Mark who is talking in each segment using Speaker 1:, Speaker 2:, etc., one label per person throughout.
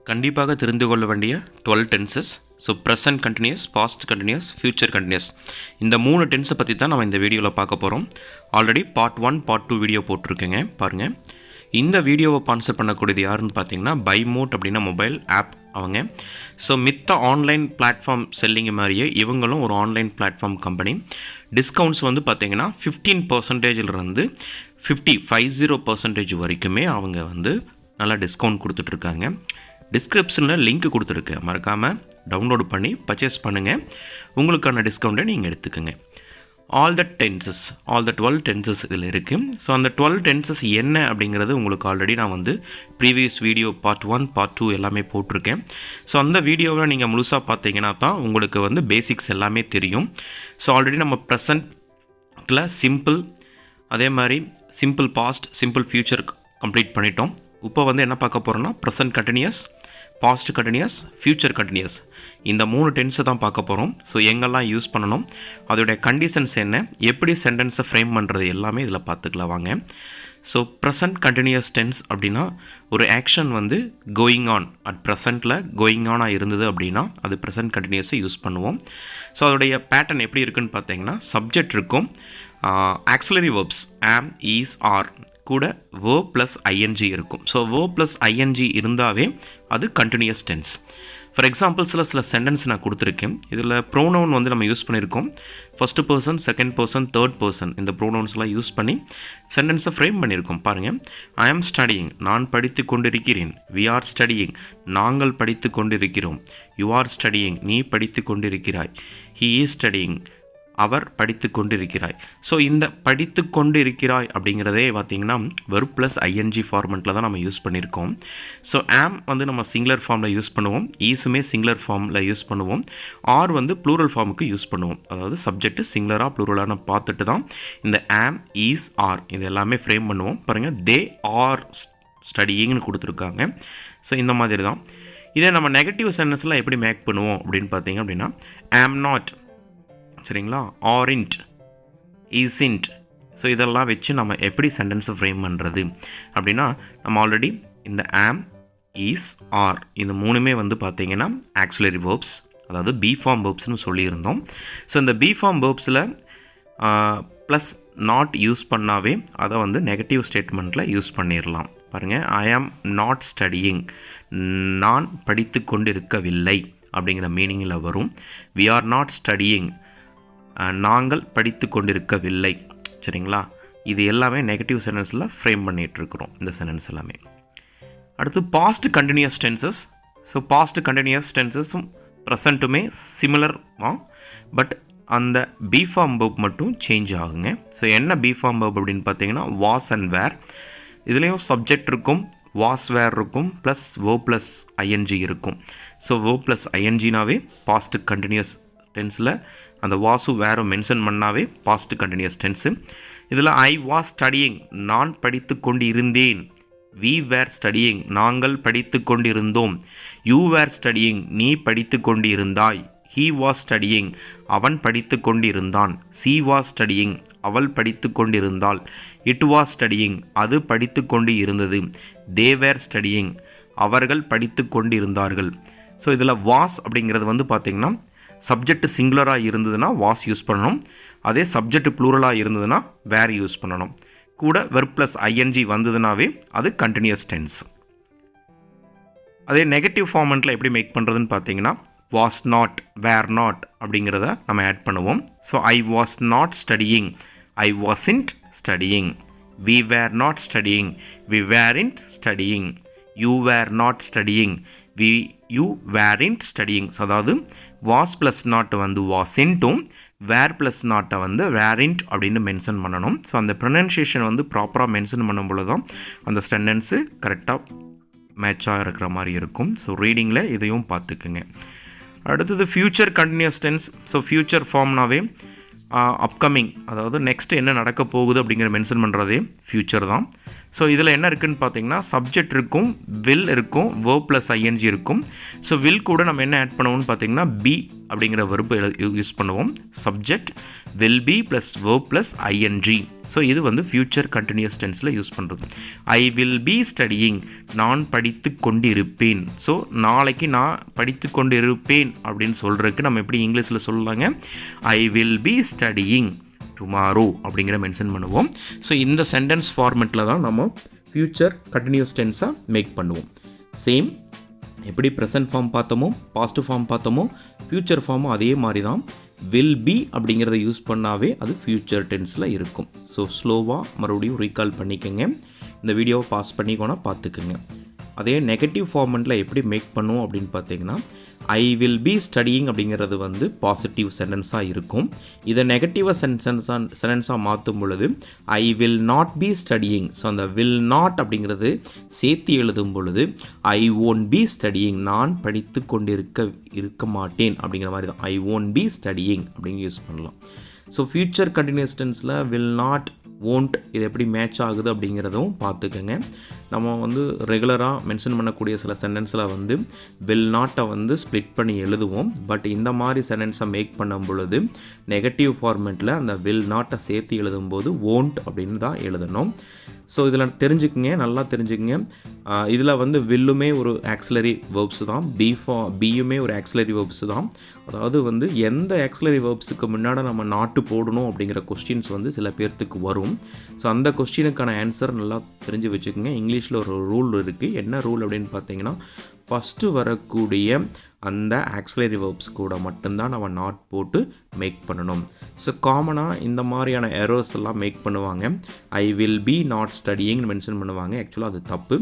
Speaker 1: கண்டிப்பாக தெரிந்து கொள்ள வேண்டிய 12 tenses. So present continuous, past continuous, future continuous. இந்த 3 டென்ஸை பற்றி தான் நம்ம இந்த வீடியோவில் பார்க்க போகிறோம். ஆல்ரெடி பார்ட் 1, பார்ட் 2 வீடியோ போட்டிருக்கேங்க, பாருங்கள். இந்த வீடியோவை ஸ்பான்சர் பண்ணக்கூடியது யாருன்னு பார்த்தீங்கன்னா பைமோட் அப்படின்னா மொபைல் ஆப் அவங்க. ஸோ மித்த ஆன்லைன் பிளாட்ஃபார்ம் செல்லிங் மாதிரியே இவங்களும் ஒரு ஆன்லைன் பிளாட்ஃபார்ம் கம்பெனி. டிஸ்கவுண்ட்ஸ் வந்து பார்த்தீங்கன்னா 15%லேருந்து 50% வரைக்குமே அவங்க வந்து நல்லா டிஸ்கவுண்ட் கொடுத்துட்ருக்காங்க. டிஸ்கிரிப்ஷனில் லிங்க் கொடுத்துருக்கேன், மறக்காமல் டவுன்லோட் பண்ணி பர்ச்சேஸ் பண்ணுங்கள். உங்களுக்கான டிஸ்கவுண்ட்டை நீங்கள் எடுத்துக்கோங்க. ஆல் த 12 டென்சஸ் இதில் இருக்குது. ஸோ அந்த 12 டென்சஸ் என்ன அப்படிங்கிறது உங்களுக்கு ஆல்ரெடி நான் வந்து ப்ரீவியஸ் வீடியோ பார்ட் 1, பார்ட் 2 எல்லாமே போட்டிருக்கேன். ஸோ அந்த வீடியோவை நீங்கள் முழுசாக பார்த்தீங்கன்னா தான் உங்களுக்கு வந்து பேசிக்ஸ் எல்லாமே தெரியும். ஸோ ஆல்ரெடி நம்ம ப்ரெசண்ட்டில் சிம்பிள், அதே மாதிரி simple past, simple future complete பண்ணிட்டோம். இப்போ வந்து என்ன பார்க்க போகிறோன்னா present continuous, past continuous, future continuous, இந்த 3 டென்ஸை தான் பார்க்க போகிறோம். ஸோ எங்கெல்லாம் யூஸ் பண்ணணும், அதோடைய கண்டிஷன்ஸ் என்ன, எப்படி சென்டென்ஸை ஃப்ரேம் பண்ணுறது எல்லாமே இதில் பார்த்துக்கலாம் வாங்க. ஸோ ப்ரெசன்ட் கண்டினியூஸ் டென்ஸ் அப்படின்னா ஒரு ஆக்ஷன் வந்து கோயிங் ஆன், அட் ப்ரெசண்ட்டில் கோயிங் ஆனாக இருந்தது அப்படின்னா அது ப்ரெசன்ட் கண்டினியூஸை யூஸ் பண்ணுவோம். ஸோ அதோடைய பேட்டர்ன் எப்படி இருக்குன்னு பார்த்தீங்கன்னா சப்ஜெக்ட் இருக்கும், ஆக்ஸிலரி வெர்ப்ஸ் ஆம், ஈஸ், ஆர் கூட verb ப்ளஸ் ஐஎன்ஜி இருக்கும். ஸோ verb ப்ளஸ் ஐஎன்ஜி இருந்தாவே அது கண்டினியூஸ் டென்ஸ். ஃபார் எக்ஸாம்பிள்ஸில் சில சென்டென்ஸ் நான் கொடுத்துருக்கேன். இதில் ப்ரோனவுன் வந்து நம்ம யூஸ் பண்ணியிருக்கோம். First person, second person, third person, இந்த ப்ரோனவுன்ஸ்லாம் யூஸ் பண்ணி சென்டென்ஸை ஃப்ரேம் பண்ணியிருக்கோம். பாருங்கள், ஐ ஆம் ஸ்டடியிங், நான் படித்து கொண்டிருக்கிறேன். வி ஆர் ஸ்டடியிங், நாங்கள் படித்து கொண்டிருக்கிறோம். யூ ஆர் ஸ்டடியிங், நீ படித்து கொண்டிருக்கிறாய். ஹி இஸ் ஸ்டடியிங், அவர் படித்து கொண்டிருக்கிறாய். ஸோ இந்த படித்து கொண்டு இருக்கிறாய் அப்படிங்கிறதே பார்த்திங்கன்னா வெர்ப் ப்ளஸ் ஐஎன்ஜி ஃபார்மெட்டில் தான் நம்ம யூஸ் பண்ணியிருக்கோம். ஸோ ஆம் வந்து நம்ம சிங்குலர் ஃபார்மில் யூஸ் பண்ணுவோம், ஈஸுமே சிங்குலர் ஃபார்மில் யூஸ் பண்ணுவோம், ஆர் வந்து ப்ளூரல் ஃபார்முக்கு யூஸ் பண்ணுவோம். அதாவது சப்ஜெக்ட் சிங்குலராக ப்ளூரலான பார்த்துட்டு தான் இந்த ஆம், ஈஸ், ஆர் இது எல்லாமே ஃப்ரேம் பண்ணுவோம். பாருங்கள், தே ஆர் ஸ்டடியிங்னு கொடுத்துருக்காங்க. ஸோ இந்த மாதிரி தான். இதே நம்ம நெகட்டிவ் சென்டென்ஸ்லாம் எப்படி மேக் பண்ணுவோம் அப்படின்னு பார்த்தீங்க அப்படின்னா ஆம் நாட், சரிங்களா, ஆரிண்ட், ஈஸின்ட். ஸோ இதெல்லாம் வச்சு நம்ம எப்படி சென்டென்ஸை ஃப்ரேம் பண்ணுறது அப்படின்னா நம்ம ஆல்ரெடி இந்த ஆம், ஈஸ், ஆர் இந்த 3மே வந்து பார்த்திங்கன்னா ஆக்ஸிலரி வேர்ப்ஸ், அதாவது பி ஃபார்ம் வேர்ப்ஸ்னு சொல்லியிருந்தோம். ஸோ இந்த பி ஃபார்ம் வேர்ப்ஸில் ப்ளஸ் நாட் யூஸ் பண்ணாவே அதை வந்து நெகட்டிவ் ஸ்டேட்மெண்ட்டில் யூஸ் பண்ணிடலாம். பாருங்கள், ஐ ஆம் நாட் ஸ்டடியிங், நான் படித்து கொண்டு இருக்கவில்லை அப்படிங்கிற மீனிங்கில் வரும். வி ஆர் நாட் ஸ்டடியிங், நாங்கள் படித்து கொண்டிருக்கவில்லை. சரிங்களா, இது எல்லாமே நெகட்டிவ் சென்டென்ஸில் ஃப்ரேம் பண்ணிகிட்ருக்குறோம் இந்த சென்டென்ஸ் எல்லாமே. அடுத்து past continuous tenses. So past continuous டென்சஸும் ப்ரெசண்ட்டுமே சிமிலர் தான், பட் அந்த பி ஃபார்ம் வேர்ப் மட்டும் சேஞ்ச் ஆகுங்க. ஸோ என்ன பி ஃபார்ம் வேர்ப் அப்படின்னு பார்த்தீங்கன்னா வாஸ் அண்ட் வேர். இதுலேயும் சப்ஜெக்ட் இருக்கும், வாஸ் வேர் இருக்கும், ப்ளஸ் verb ப்ளஸ் ஐஎன்ஜி இருக்கும். ஸோ verb ப்ளஸ் ஐஎன்ஜினாவே பாஸ்ட் கண்டினியூஸ் டென்ஸில் அந்த வாசு வேறு மென்ஷன் பண்ணாவே பாஸ்ட் கண்டினியூஸ் டென்ஸு. இதில் ஐ வாஸ் ஸ்டடியிங், நான் படித்து கொண்டு இருந்தேன். வி வேர் ஸ்டடியிங், நாங்கள் படித்து கொண்டிருந்தோம். யூ வேர் ஸ்டடியிங், நீ படித்து கொண்டு இருந்தாய். ஹீ வாஸ் ஸ்டடியிங், அவன் படித்து கொண்டிருந்தான். சி வாஸ் ஸ்டடியிங், அவள் படித்து கொண்டிருந்தாள். இட் வாஸ் ஸ்டடியிங், அது படித்து கொண்டு இருந்தது. தே வேர் ஸ்டடியிங், அவர்கள் படித்து கொண்டு இருந்தார்கள். ஸோ இதில் வாஸ் அப்படிங்கிறது வந்து பார்த்திங்கன்னா சப்ஜெக்ட் சிங்குலராக இருந்ததுன்னா வாஸ் யூஸ் பண்ணணும், அதே சப்ஜெக்ட் ப்ளூரலாக இருந்ததுன்னா வேர் யூஸ் பண்ணணும். கூட வெர்ப் ப்ளஸ் ஐஎன்ஜி வந்ததுனாவே அது கண்டினியூஸ் டென்ஸ். அதே நெகட்டிவ் ஃபார்மெட்டில் எப்படி மேக் பண்ணுறதுன்னு பார்த்தீங்கன்னா வாஸ் நாட், வேர் நாட் அப்படிங்கிறத நம்ம ஆட் பண்ணுவோம். So I was not studying, I wasn't studying. We were not studying, we weren't studying. You were not studying, you weren't studying. So அதாவது was plus not வந்து வாஸ்ன்ட்டும், வேர் plus நாட்டை வந்து வேரின்ட் அப்படின்னு mention பண்ணணும். ஸோ அந்த ப்ரொனன்சியேஷன் வந்து ப்ராப்பராக மென்ஷன் பண்ணும்போது தான் அந்த சென்டென்ஸு கரெக்டாக மேட்சாக இருக்கிற மாதிரி இருக்கும். ஸோ ரீடிங்கில் இதையும் பார்த்துக்குங்க. அடுத்தது future continuous tense. So future ஃபார்ம்னாவே அப்கமிங், அதாவது நெக்ஸ்ட் என்ன நடக்க போகுது அப்படிங்கிற மென்ஷன் பண்ணுறதே ஃப்யூச்சர் தான். ஸோ இதில் என்ன இருக்குதுன்னு பார்த்தீங்கன்னா சப்ஜெக்ட் இருக்கும், வில் இருக்கும், verb ப்ளஸ் ஐஎன்ஜி இருக்கும். ஸோ வில் கூட நம்ம என்ன ஆட் பண்ணுவோம்னு பார்த்தீங்கன்னா பி அப்படிங்கிற வெர்பு யூஸ் பண்ணுவோம். Subject will be plus verb plus ING. So இது வந்து ஃப்யூச்சர் கண்டினியூஸ் டென்ஸில் யூஸ் பண்ணுறது. ஐ வில் பி ஸ்டடியிங், நான் படித்து கொண்டு இருப்பேன். ஸோ நாளைக்கு நான் படித்து கொண்டு இருப்பேன் அப்படின்னு சொல்கிறதுக்கு நம்ம எப்படி இங்கிலீஷில் சொல்லலாங்க, I will be studying tomorrow அப்படிங்கிற மென்ஷன் பண்ணுவோம். ஸோ இந்த சென்டென்ஸ் ஃபார்மெட்டில் தான் நம்ம ஃப்யூச்சர் கண்டினியூஸ் டென்ஸாக மேக் பண்ணுவோம். சேம் எப்படி ப்ரெசன்ட் ஃபார்ம் பார்த்தோமோ, பாஸ்ட் ஃபார்ம் பார்த்தோமோ, ஃப்யூச்சர் ஃபார்மும் அதே மாதிரி தான். வில் பி அப்படிங்கிறத யூஸ் பண்ணாவே அது ஃப்யூச்சர் டென்ஸில் இருக்கும். ஸோ ஸ்லோவாக மறுபடியும் ரீகால் பண்ணிக்கோங்க. இந்த வீடியோவை பாஸ் பண்ணிக்கோனா பார்த்துக்குங்க. அதே நெகட்டிவ் ஃபார்மெட்டில் எப்படி மேக் பண்ணுவோம் அப்படின்னு பார்த்தீங்கன்னா, ஐ வில் பி ஸ்டடியிங் அப்படிங்கிறது வந்து பாசிட்டிவ் சென்டென்ஸாக இருக்கும். இதை நெகட்டிவாக சென்டென்ஸாக மாற்றும் பொழுது ஐ will not be studying. So அந்த வில் நாட் அப்படிங்கிறது சேர்த்து எழுதும் பொழுது ஐ ஓன்ட் பி ஸ்டடியிங், நான் படித்து கொண்டு இருக்க மாட்டேன் அப்படிங்கிற மாதிரி தான். ஐ ஓன்ட் பி ஸ்டடியிங் அப்படிங்க யூஸ் பண்ணலாம். ஸோ ஃப்யூச்சர் கண்டினியூஸ் டென்ஸில் வில் நாட், ஓன்ட் இது எப்படி மேட்ச் ஆகுது அப்படிங்கிறதும் பார்த்துக்கோங்க. நம்ம வந்து ரெகுலராக மென்ஷன் பண்ணக்கூடிய சில சென்டென்ஸில் வந்து வில் நாட்டை வந்து ஸ்ப்ளிட் பண்ணி எழுதுவோம். பட் இந்த மாதிரி சென்டென்ஸை மேக் பண்ணும் பொழுது நெகட்டிவ் ஃபார்மேட்டில் அந்த வில் நாட்டை சேர்த்து எழுதும்போது ஓன்ட் அப்படின்னு தான் எழுதணும். ஸோ இதில் தெரிஞ்சுக்குங்க, நல்லா தெரிஞ்சுக்குங்க. இதில் வந்து வில்லுமே ஒரு ஆக்சிலரி வேர்ப்ஸ் தான், பியுமே ஒரு ஆக்சிலரி வேர்ப்ஸ் தான். அதாவது வந்து எந்த ஆக்சிலரி வேர்ப்ஸுக்கு முன்னாடி நம்ம நாட்டு போடணும் அப்படிங்கிற கொஸ்டின்ஸ் வந்து சில பேர்த்துக்கு வரும். ஸோ அந்த கொஸ்டினுக்கான ஆன்சர் நல்லா தெரிஞ்சு வச்சுக்கோங்க. இங்கிலீஷில் ஒரு ரூல் இருக்குது. என்ன ரூல் அப்படின்னு பார்த்தீங்கன்னா, ஃபஸ்ட்டு வரக்கூடிய அந்த ஆக்சிலரி வேர்ப்ஸ் கூட மட்டும்தான் நம்ம நாட் போட்டு மேக் பண்ணணும். ஸோ காமனாக இந்த மாதிரியான எரர்ஸ் எல்லாம் மேக் பண்ணுவாங்க. ஐ வில் பி நாட் ஸ்டடியிங்னு மென்ஷன் பண்ணுவாங்க. ஆக்சுவலாக அது தப்பு.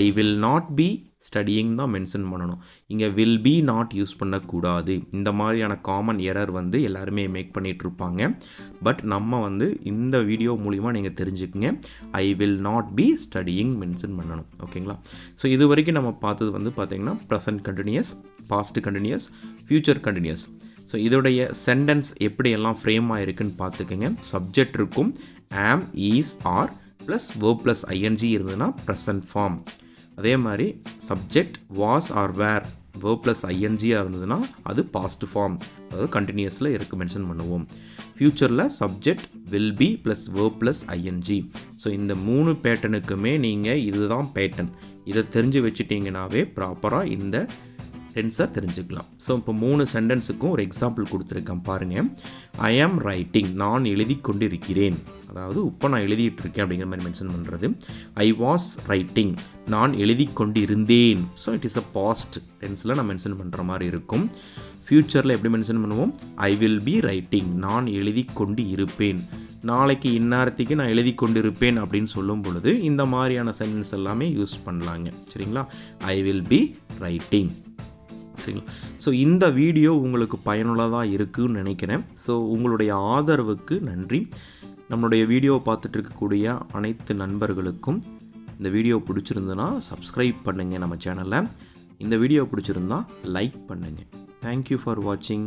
Speaker 1: I will not be studying தான் மென்ஷன் பண்ணணும். இங்கே வில் பி நாட் யூஸ் பண்ணக்கூடாது. இந்த மாதிரியான காமன் எரர் வந்து எல்லாருமே மேக் பண்ணிகிட்ருப்பாங்க. பட் நம்ம வந்து இந்த வீடியோ மூலிமா நீங்கள் தெரிஞ்சுக்குங்க, I will not be studying mention பண்ணணும். ஓகேங்களா? ஸோ இது வரைக்கும் நம்ம பார்த்தது வந்து பார்த்திங்கன்னா present continuous, past continuous, future continuous. So இதோடைய சென்டென்ஸ் எப்படியெல்லாம் ஃப்ரேம் ஆகிருக்குன்னு பார்த்துக்கோங்க. சப்ஜெக்ட் இருக்கும், am, is, are plus verb plus ING இருந்ததுன்னா ப்ரெசன்ட் ஃபார்ம். அதே மாதிரி subject was or were verb plus ஐஎன்ஜியாக இருந்ததுன்னா அது பாஸ்ட் ஃபார்ம், அதாவது கண்டினியூஸில் இருக்கு மென்ஷன் பண்ணுவோம். ஃப்யூச்சரில் subject will be plus verb plus ING. So இந்த 3 பேட்டர்னுக்குமே நீங்கள் இதுதான் பேட்டர்ன், இதை தெரிஞ்சு வச்சுட்டிங்கனாவே ப்ராப்பராக இந்த டென்ஸாக தெரிஞ்சுக்கலாம். ஸோ இப்போ 3 சென்டென்ஸுக்கும் ஒரு எக்ஸாம்பிள் கொடுத்துருக்கேன் பாருங்கள். ஐ ஆம் ரைட்டிங், நான் எழுதி கொண்டு இருக்கிறேன். அதாவது இப்போ நான் எழுதிட்டு இருக்கேன் அப்படிங்கிற மாதிரி மென்ஷன் பண்ணுறது. ஐ வாஸ் ரைட்டிங், நான் எழுதி கொண்டு இருந்தேன். So it is a past டென்ஸில் நான் மென்ஷன் பண்ணுற மாதிரி இருக்கும். ஃப்யூச்சரில் எப்படி மென்ஷன் பண்ணுவோம், ஐ வில் பி ரைட்டிங், நான் எழுதி கொண்டு இருப்பேன். நாளைக்கு இந்நேரத்துக்கு நான் எழுதி கொண்டு இருப்பேன் அப்படின்னு சொல்லும் பொழுது இந்த மாதிரியான சென்டென்ஸ் எல்லாமே யூஸ் பண்ணலாங்க. சரிங்களா? ஐ வில் பி ரைட்டிங். சரிங்களா? ஸோ இந்த வீடியோ உங்களுக்கு பயனுள்ளதாக இருக்குதுன்னு நினைக்கிறேன். ஸோ உங்களுடைய ஆதரவுக்கு நன்றி. நம்மளுடைய வீடியோவை பார்த்துட்டு இருக்கக்கூடிய அனைத்து நண்பர்களுக்கும் இந்த வீடியோ பிடிச்சிருந்துன்னா சப்ஸ்கிரைப் பண்ணுங்கள் நம்ம சேனலை. இந்த வீடியோ பிடிச்சிருந்தா லைக் பண்ணுங்கள். தேங்க்யூ ஃபார் வாட்சிங்.